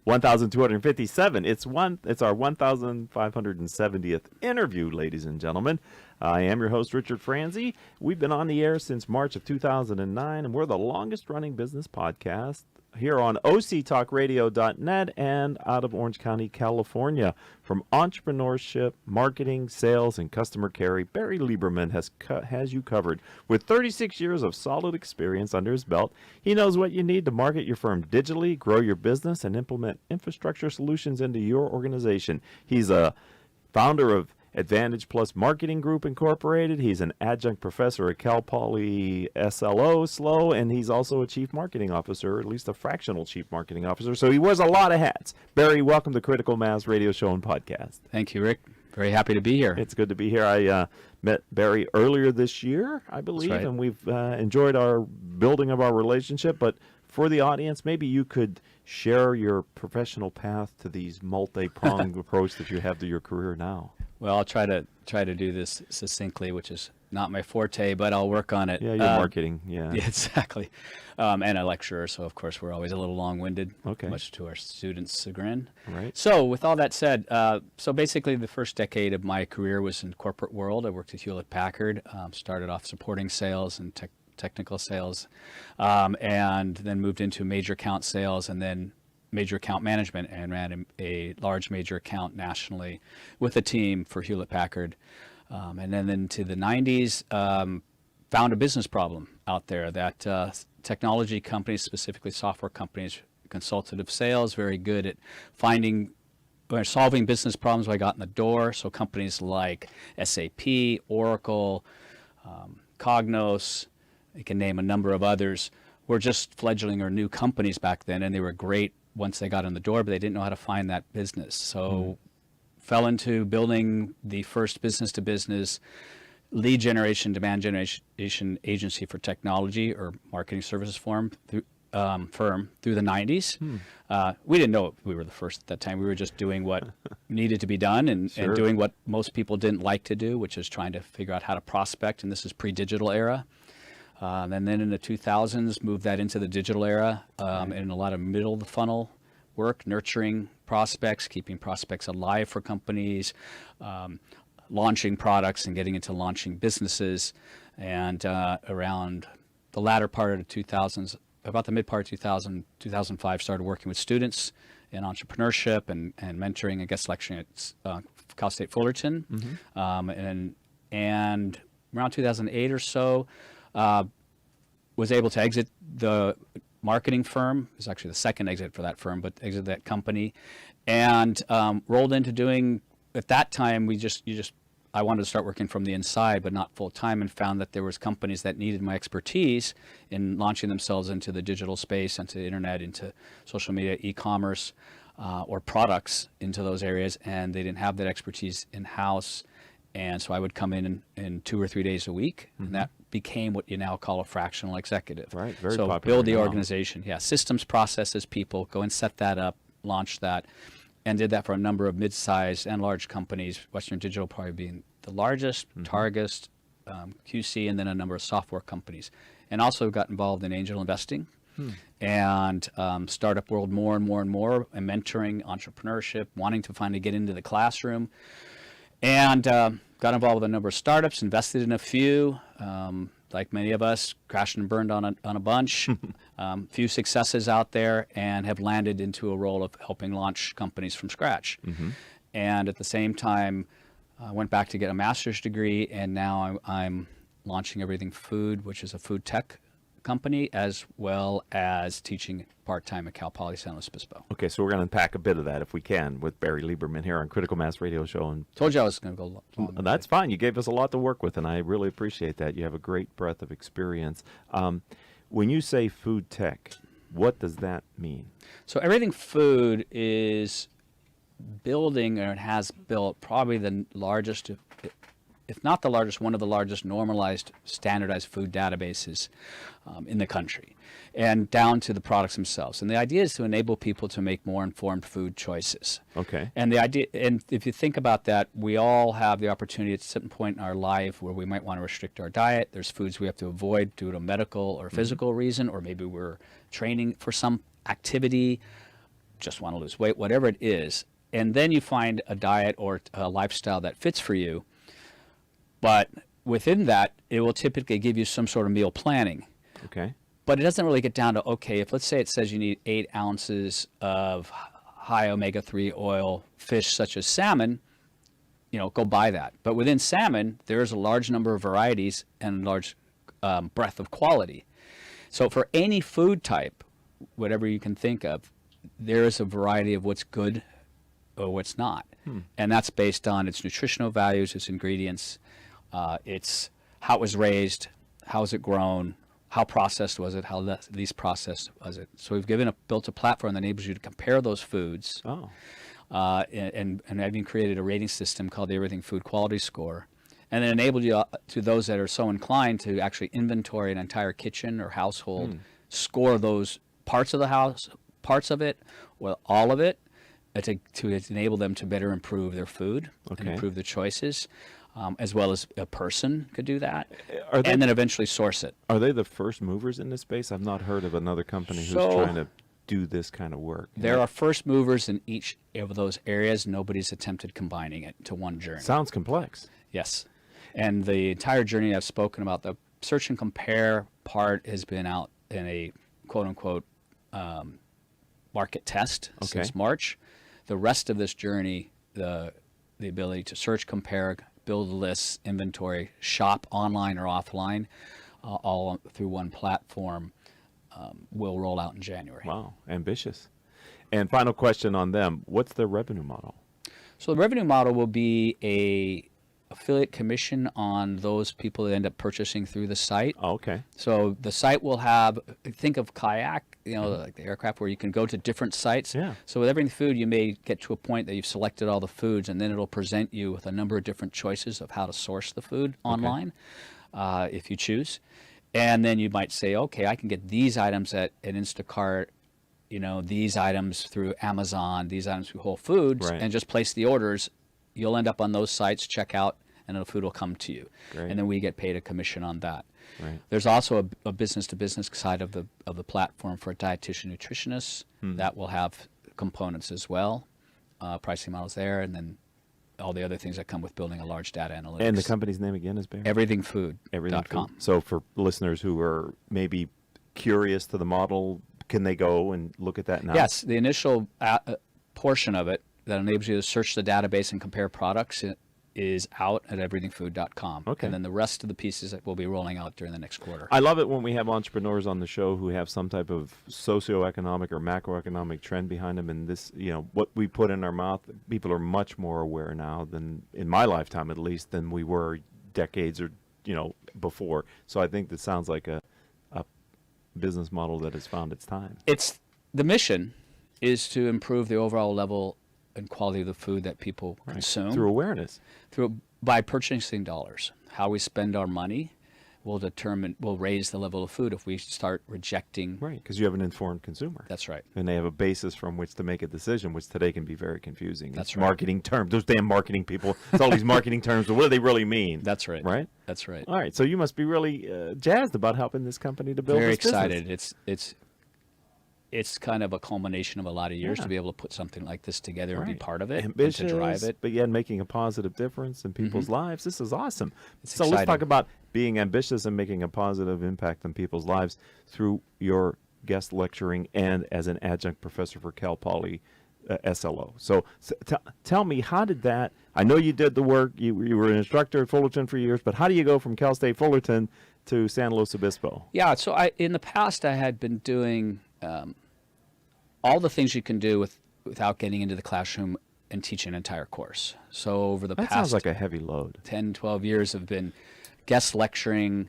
1257. It's our 1570th interview, ladies and gentlemen. I am your host, Richard Franzi. We've been on the air since March of 2009, and we're the longest running business podcast here on octalkradio.net and out of Orange County, California. From entrepreneurship, marketing, sales, and customer care, Barry Lieberman has you covered. With 36 years of solid experience under his belt, he knows what you need to market your firm digitally, grow your business, and implement infrastructure solutions into your organization. He's a founder of Advantage Plus Marketing Group Incorporated. He's an adjunct professor at Cal Poly SLO, and he's also a chief marketing officer, or at least a fractional chief marketing officer. So he wears a lot of hats. Barry, welcome to Critical Mass Radio Show and Podcast. Thank you, Rick. Very happy to be here. It's good to be here. I met Barry earlier this year, I believe, That's right. And we've enjoyed our building of our relationship. But for the audience, maybe you could share your professional path to these multi-pronged approach that you have to your career now. Well, I'll try to do this succinctly, which is not my forte, but I'll work on it. Yeah, you're marketing. Yeah, exactly. And a lecturer, so of course we're always a little long-winded, okay, much to our students' chagrin. Right. So with all that said, so basically the first decade of my career was in corporate world. I worked at Hewlett Packard, started off supporting sales and technical sales, and then moved into major account sales and then major account management, and ran a large major account nationally with a team for Hewlett Packard. And then into the 90s, found a business problem out there that technology companies, specifically software companies, consultative sales, very good at solving business problems when I got in the door. So companies like SAP, Oracle, Cognos, you can name a number of others, were just fledgling or new companies back then, and they were great once they got in the door, but they didn't know how to find that business. So fell into building the first business-to-business lead generation, demand generation agency for technology or marketing services firm through the 90s. We didn't know we were the first at that time. We were just doing what needed to be done and doing what most people didn't like to do, which is trying to figure out how to prospect, and this is pre-digital era. And then in the 2000s, moved that into the digital era, and a lot of middle of the funnel work, nurturing prospects, keeping prospects alive for companies, launching products and getting into launching businesses. And around the latter part of the 2000s, about the mid part of 2000, 2005, started working with students in entrepreneurship and mentoring and guest lecturing at Cal State Fullerton. And around 2008 or so, was able to exit the marketing firm. It was actually the second exit for that firm, but exit that company, and rolled into doing, at that time, I wanted to start working from the inside, but not full time, and found that there was companies that needed my expertise in launching themselves into the digital space, into the internet, into social media, e-commerce, or products into those areas, and they didn't have that expertise in-house. And so I would come in 2 or 3 days a week, and that became what you now call a fractional executive. Right, very so popular build the now. organization, systems, processes, people, go and set that up, launch that, and did that for a number of mid-sized and large companies, Western Digital probably being the largest, Targus, QC, and then a number of software companies. And also got involved in angel investing and startup world more and more and more, and mentoring, entrepreneurship, wanting to finally get into the classroom. And got involved with a number of startups, invested in a few, like many of us, crashed and burned on a bunch, few successes out there, and have landed into a role of helping launch companies from scratch. And at the same time, I went back to get a master's degree, and now I'm launching Everything Food, which is a food tech company, as well as teaching part-time at Cal Poly San Luis Obispo. Okay, so we're going to unpack a bit of that, if we can, with Barry Lieberman here on Critical Mass Radio Show. And told you I was going to go long. That's fine. You gave us a lot to work with, and I really appreciate that. You have a great breadth of experience. When you say food tech, what does that mean? So Everything Food is building, or it has built, probably the largest, if not the largest, one of the largest normalized, standardized food databases in the country, and down to the products themselves. And the idea is to enable people to make more informed food choices. Okay. And the idea, and if you think about that, we all have the opportunity at a certain point in our life where we might want to restrict our diet. There's foods we have to avoid due to a medical or physical reason, or maybe we're training for some activity. just want to lose weight, whatever it is. And then you find a diet or a lifestyle that fits for you. But within that, it will typically give you some sort of meal planning. Okay. But it doesn't really get down to, okay, if let's say it says you need 8 ounces of high omega-3 oil fish such as salmon, go buy that. But within salmon, there's a large number of varieties and a large breadth of quality. So for any food type, whatever you can think of, there is a variety of what's good or what's not. And that's based on its nutritional values, its ingredients, it's how it was raised, how is it grown, how processed was it, how least processed was it. So we've built a platform that enables you to compare those foods. Oh. And I've even created a rating system called the Everything Food Quality Score. And then enabled you to those that are so inclined to actually inventory an entire kitchen or household, score those parts of the house, parts of it, or all of it, to enable them to better improve their food and improve the choices, as well as a person could do that, and then eventually source it. Are they the first movers in this space? I've not heard of another company who's trying to do this kind of work. There are first movers in each of those areas. Nobody's attempted combining it to one journey. Sounds complex. Yes. And the entire journey I've spoken about, the search and compare part has been out in a quote-unquote market test since March. The rest of this journey, the ability to search, compare, build lists, inventory, shop online or offline, all through one platform, will roll out in January. Wow, ambitious. And final question on them, what's their revenue model? So the revenue model will be a affiliate commission on those people that end up purchasing through the site. Oh, okay. So the site will have, think of kayak, like the aircraft where you can go to different sites. Yeah. So with Everything Food, you may get to a point that you've selected all the foods, and then it'll present you with a number of different choices of how to source the food online, if you choose. And then you might say, okay, I can get these items at Instacart, these items through Amazon, these items through Whole Foods, and just place the orders. You'll end up on those sites, check out, and the food will come to you. Great. And then we get paid a commission on that. Right. There's also a business-to-business side of the platform for dietitian nutritionists that will have components as well, pricing models there, and then all the other things that come with building a large data analytics. And the company's name again is Barry? Everythingfood.com. Everything. So for listeners who are maybe curious to the model, can they go and look at that now? Yes, the initial portion of it that enables you to search the database and compare products is out at everythingfood.com. Okay. And then the rest of the pieces that we'll be rolling out during the next quarter. I love it when we have entrepreneurs on the show who have some type of socioeconomic or macroeconomic trend behind them. And this, what we put in our mouth, people are much more aware now than, in my lifetime at least, than we were decades or, before. So I think this sounds like a business model that has found its time. The mission is to improve the overall level and quality of the food that people consume through awareness, by purchasing dollars. How we spend our money will raise the level of food if we start rejecting. Right, because you have an informed consumer. That's right. And they have a basis from which to make a decision, which today can be very confusing. That's it's right. Marketing terms. Those damn marketing people. It's all these marketing terms, but what do they really mean? That's right. Right? That's right. All right, so you must be really jazzed about helping this company to build Very this business. excited. It's kind of a culmination of a lot of years to be able to put something like this together and be part of it, ambitious, and to drive it. But yet making a positive difference in people's lives. This is awesome. So exciting. let's talk about being ambitious and making a positive impact on people's lives through your guest lecturing and as an adjunct professor for Cal Poly SLO. So tell me, how did that, I know you did the work, you were an instructor at Fullerton for years, but how do you go from Cal State Fullerton to San Luis Obispo? Yeah, so in the past I had been doing all the things you can do without getting into the classroom and teach an entire course. So over the That past sounds like a heavy load. 10, 12 years have been guest lecturing,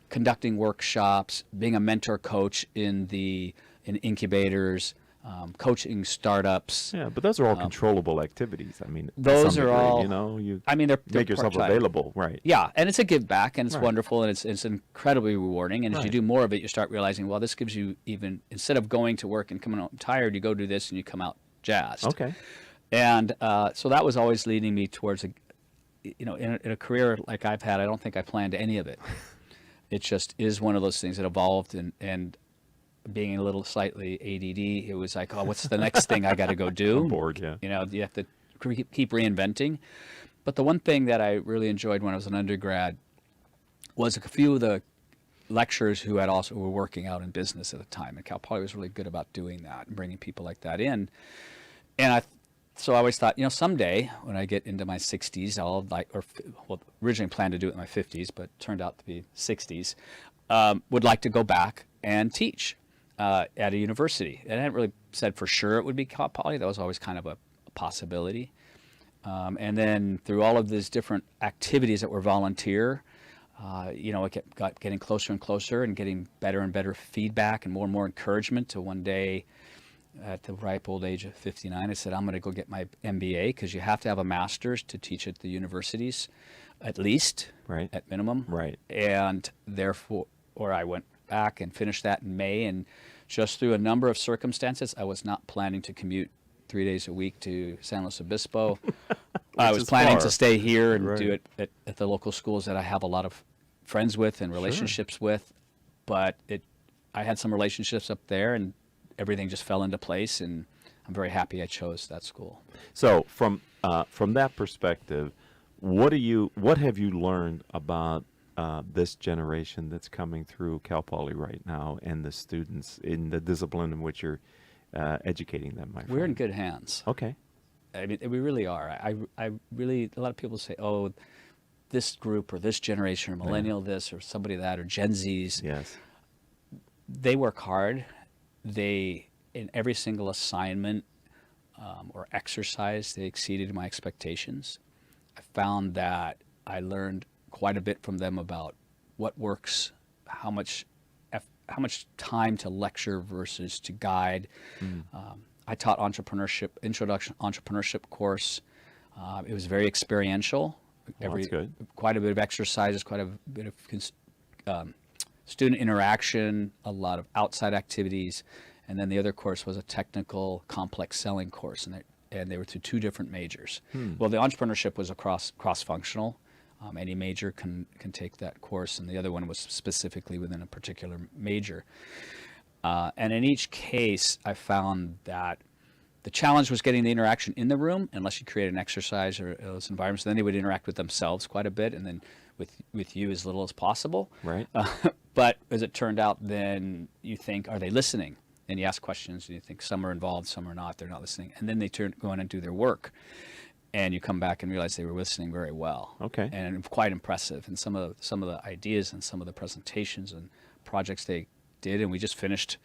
conducting workshops, being a mentor coach in incubators, coaching startups. Yeah, but those are all controllable activities. I mean, to Those some are degree, all. you They're make yourself part-time. available, right? Yeah, and it's a give back, and it's Right. wonderful, and it's incredibly rewarding. And as you Right. do more of it, you start realizing, well, this gives you even, instead of going to work and coming out tired, you go do this and you come out jazzed. Okay. And so that was always leading me towards in a career like I've had. I don't think I planned any of it. It just is one of those things that evolved, and being a little slightly ADD, it was like, oh, what's the next thing I got to go do? I'm bored, yeah. You know, you have to keep reinventing. But the one thing that I really enjoyed when I was an undergrad was a few of the lecturers who were working out in business at the time, and Cal Poly was really good about doing that and bringing people like that in. And so I always thought, you know, someday when I get into my 60s, originally planned to do it in my 50s, but turned out to be 60s, would like to go back and teach at a university. And I hadn't really said for sure it would be Cal Poly. That was always kind of a possibility. And then through all of these different activities that were volunteer, you know, it got getting closer and closer and getting better and better feedback and more encouragement to one day at the ripe old age of 59, I said, I'm going to go get my MBA because you have to have a master's to teach at the universities, at least, right, at minimum. Right. And therefore, I went back and finished that in May. And just through a number of circumstances, I was not planning to commute 3 days a week to San Luis Obispo. I was planning to stay here and do it at the local schools that I have a lot of friends with and relationships with. But I had some relationships up there, and everything just fell into place, and I'm very happy I chose that school. So from that perspective, what have you learned about this generation that's coming through Cal Poly right now, and the students in the discipline in which you're educating them, my friend? We're in good hands. Okay. I mean, we really are. I really, a lot of people say, oh, this group or this generation or millennial this or somebody that or Gen Zs. Yes. They work hard. They, in every single assignment or exercise, they exceeded my expectations. I found that I learned quite a bit from them about what works, how much time to lecture versus to guide. I taught introduction entrepreneurship course. It was very experiential. That's good. Quite a bit of exercises, quite a bit of student interaction, a lot of outside activities, and then the other course was a technical complex selling course, and they were through two different majors. Well, the entrepreneurship was a cross-functional. Any major can take that course, and the other one was specifically within a particular major. And in each case, I found that the challenge was getting the interaction in the room, unless you create an exercise or those environments. Then they would interact with themselves quite a bit, and then with you as little as possible. Right. But as it turned out, then you think, are they listening? And you ask questions, and you think some are involved, some are not. They're not listening. And then they go in and do their work. And you come back and realize they were listening very well. Okay. And quite impressive. And some of the ideas and some of the presentations and projects they did, and we just finished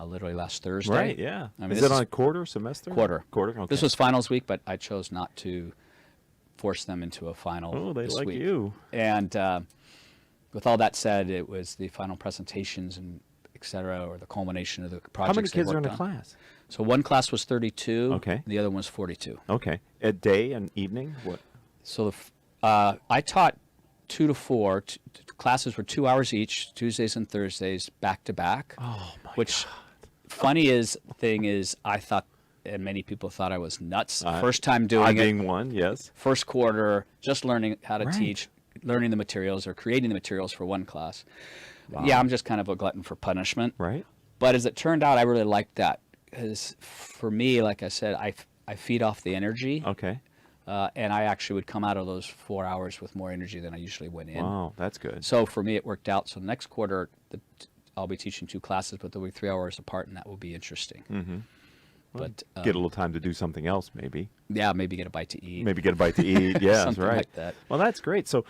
literally last Thursday. Right, yeah. I mean, is it on a quarter, semester? Quarter. Quarter, okay. This was finals week, but I chose not to force them into a final Oh, they this like week. you. And with all that said, it was the final presentations and et cetera, or the culmination of the projects. How many kids are in a a class? So one class was 32. Okay. The other one was 42. Okay. A day and evening? What? So I taught 2 to 4. Classes were 2 hours each, Tuesdays and Thursdays, back to back. Oh, my which, God. funny thing is, I thought, and many people thought I was nuts. First time doing I it. being one, yes. First quarter, just learning how to Right. teach, learning the materials or creating the materials for one class. Wow. Yeah, I'm just kind of a glutton for punishment. Right. But as it turned out, I really liked that. Because for me, like I said, I feed off the energy. Okay. And I actually would come out of those 4 hours with more energy than I usually went in. Wow, that's good. So for me, it worked out. So next quarter, I'll be teaching 2 classes, but they'll be 3 hours apart, and that will be interesting. Mm-hmm. Well, But get a little time to do something else, maybe. Yeah, maybe get a bite to eat. Maybe get a bite to eat. Yes, Something right. like that. Well, that's great. So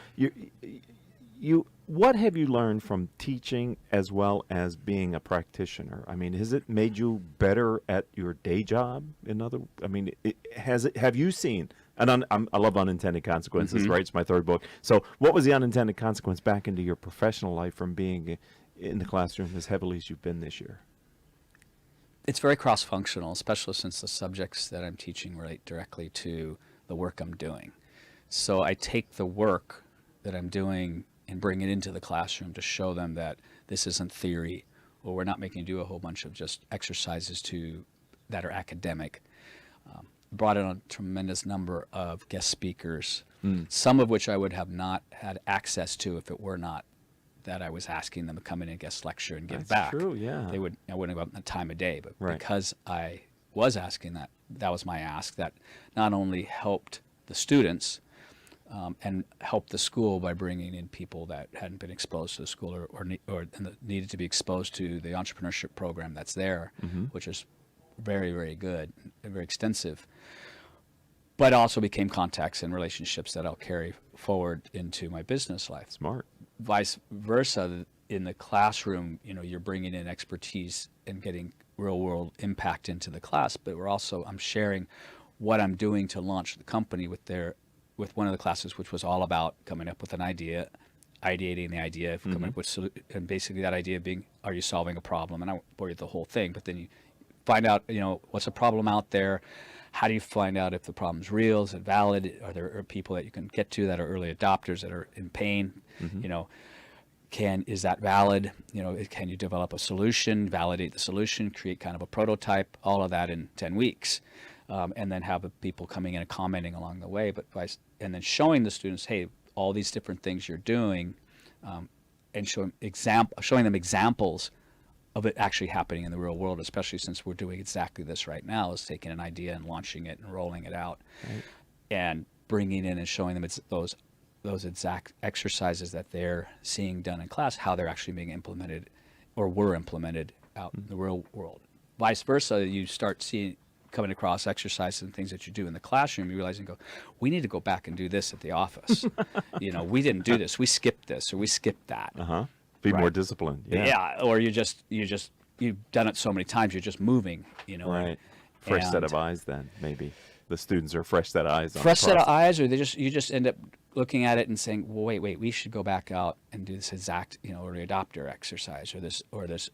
what have you learned from teaching as well as being a practitioner? I mean, has it made you better at your day job? Have you seen? And I love unintended consequences, Mm-hmm. right? It's my third book. So what was the unintended consequence back into your professional life from being in the classroom as heavily as you've been this year? It's very cross-functional, especially since the subjects that I'm teaching relate directly to the work I'm doing. So I take the work that I'm doing and bring it into the classroom to show them that this isn't theory, or we're not making you do a whole bunch of just exercises that are academic. Brought in a tremendous number of guest speakers, some of which I would have not had access to if it were not that I was asking them to come in and guest lecture and give That's back. true, yeah. I wouldn't go up in the time of day, but Right. because I was asking that, that was my ask, that not only helped the students and helped the school by bringing in people that hadn't been exposed to the school or needed to be exposed to the entrepreneurship program that's there, which is very, very good and very extensive, but also became contacts and relationships that I'll carry forward into my business life. Smart. Vice versa, in the classroom, you're bringing in expertise and getting real world impact into the class, but I'm sharing what I'm doing to launch the company with one of the classes, which was all about coming up with an idea, ideating the idea, coming up with and basically that idea being, are you solving a problem? And I won't bore you with the whole thing, but then you find out, what's a problem out there? How do you find out if the problem's real? Is it valid? Are there people that you can get to that are early adopters that are in pain? Is that valid? Can you develop a solution, validate the solution, create kind of a prototype, all of that in 10 weeks, and then have the people coming in and commenting along the way, and then showing the students, hey, all these different things you're doing, and showing them examples of it actually happening in the real world, especially since we're doing exactly this right now, is taking an idea and launching it and rolling it out, right, and bringing in and showing them those exact exercises that they're seeing done in class, how they're actually being implemented or were implemented out in the real world. Vice versa, you start coming across exercises and things that you do in the classroom, you realize and go, we need to go back and do this at the office. We didn't do this. We skipped this or we skipped that. Be right? more disciplined. Yeah. Or you've done it so many times, you're just moving, Right. Fresh set of eyes then, maybe. The students are fresh set of eyes. Fresh set of eyes, or you just end up looking at it and saying, well, wait, we should go back out and do this exact, early adopter exercise or this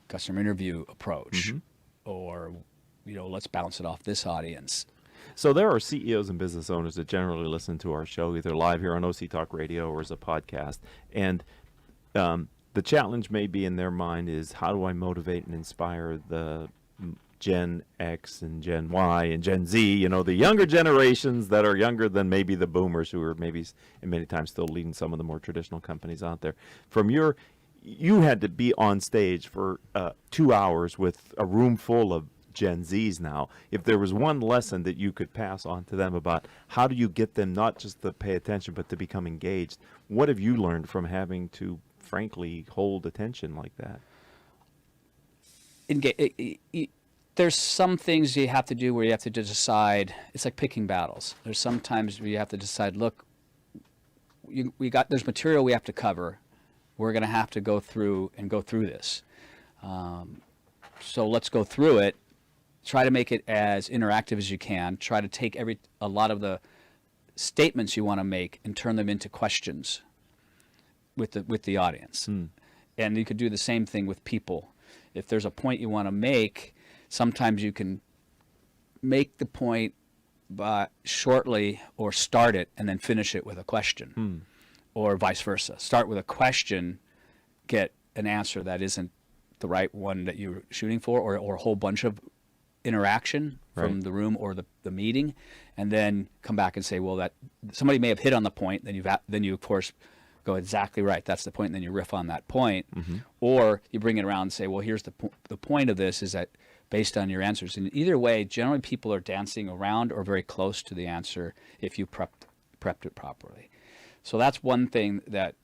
customer interview approach, or, let's bounce it off this audience. So there are CEOs and business owners that generally listen to our show, either live here on OC Talk Radio or as a podcast. And the challenge may be in their mind is, how do I motivate and inspire the Gen X and Gen Y and Gen Z, the younger generations that are younger than maybe the boomers, who are maybe and many times still leading some of the more traditional companies out there. You had to be on stage for 2 hours with a room full of Gen Zs now. If there was one lesson that you could pass on to them about how do you get them not just to pay attention but to become engaged, what have you learned from having to frankly hold attention like that? There's some things you have to do where you have to decide. It's like picking battles. There's some times where you have to decide, look, there's material we have to cover. We're going to have to go through this. So let's go through it. Try to make it as interactive as you can. Try to take a lot of the statements you want to make and turn them into questions with the audience. And you could do the same thing with people. If there's a point you want to make, sometimes you can make the point shortly or start it and then finish it with a question, or vice versa. Start with a question, get an answer that isn't the right one that you're shooting for, or a whole bunch of interaction from the room or the meeting, and then come back and say, well, that somebody may have hit on the point, then you of course go, exactly right, that's the point, and then you riff on that point. Or you bring it around and say, well, here's the point of this is that based on your answers. And either way, generally people are dancing around or very close to the answer if you prepped it properly. So that's one thing that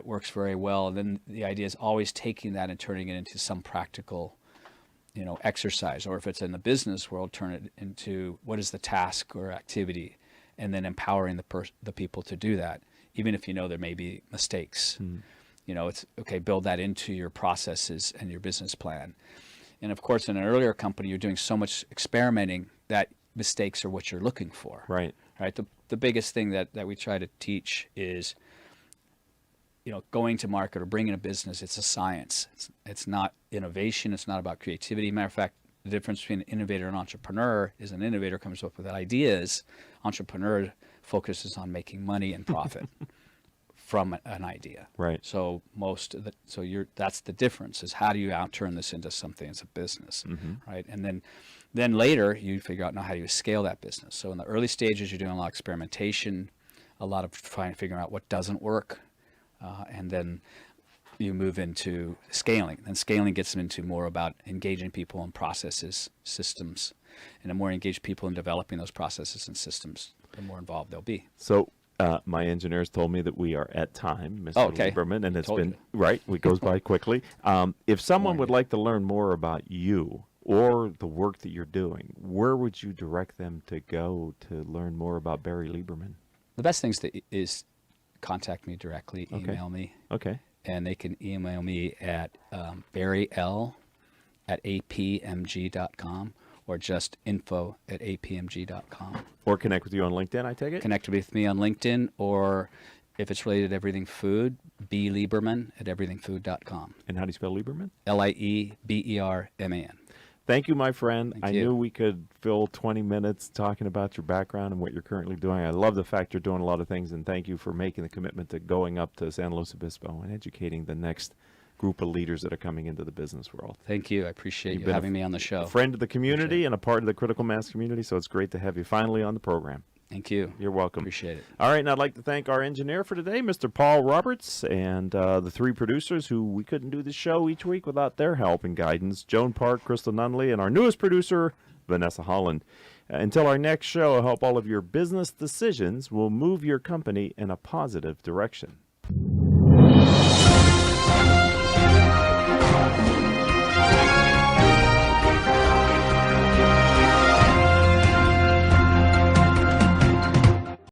works very well. And then the idea is always taking that and turning it into some practical exercise, or if it's in the business world, turn it into what is the task or activity, and then empowering the people to do that, even if there may be mistakes. It's okay, build that into your processes and your business plan. And of course, in an earlier company, you're doing so much experimenting that mistakes are what you're looking for. Right. The biggest thing that we try to teach is, going to market or bringing a business, it's a science. It's not innovation. It's not about creativity. Matter of fact, the difference between an innovator and entrepreneur is an innovator comes up with ideas. Entrepreneur focuses on making money and profit from an idea. Right. So that's the difference, is how do you turn this into something as a business, right? And then later you figure out how do you scale that business. So in the early stages, you're doing a lot of experimentation, a lot of figuring out what doesn't work. And then you move into scaling. And scaling gets them into more about engaging people in processes, systems. And the more engaged people in developing those processes and systems, the more involved they'll be. So my engineers told me that we are at time, Mr. Oh, okay. Lieberman, and it's Told been, you. right, it goes by quickly. If someone Warned would you. like to learn more about you or the work that you're doing, where would you direct them to go to learn more about Barry Lieberman? The best thing is contact me directly, Okay. email me. Okay. And they can email me at barryl@apmg.com or just info@apmg.com. Or connect with you on LinkedIn, I take it? Connect with me on LinkedIn, or if it's related to everything food, bleberman@everythingfood.com. And how do you spell Lieberman? Lieberman. Thank you, my friend. Thank I you. knew we could fill 20 minutes talking about your background and what you're currently doing. I love the fact you're doing a lot of things, and thank you for making the commitment to going up to San Luis Obispo and educating the next group of leaders that are coming into the business world. Thank you. I appreciate You've you been having me on the show. A friend of the community and a part of the critical mass community, so it's great to have you finally on the program. Thank you. You're welcome. Appreciate it. All right, and I'd like to thank our engineer for today, Mr. Paul Roberts, and the three producers who we couldn't do the show each week without their help and guidance, Joan Park, Crystal Nunley, and our newest producer, Vanessa Holland. Until our next show, I hope all of your business decisions will move your company in a positive direction.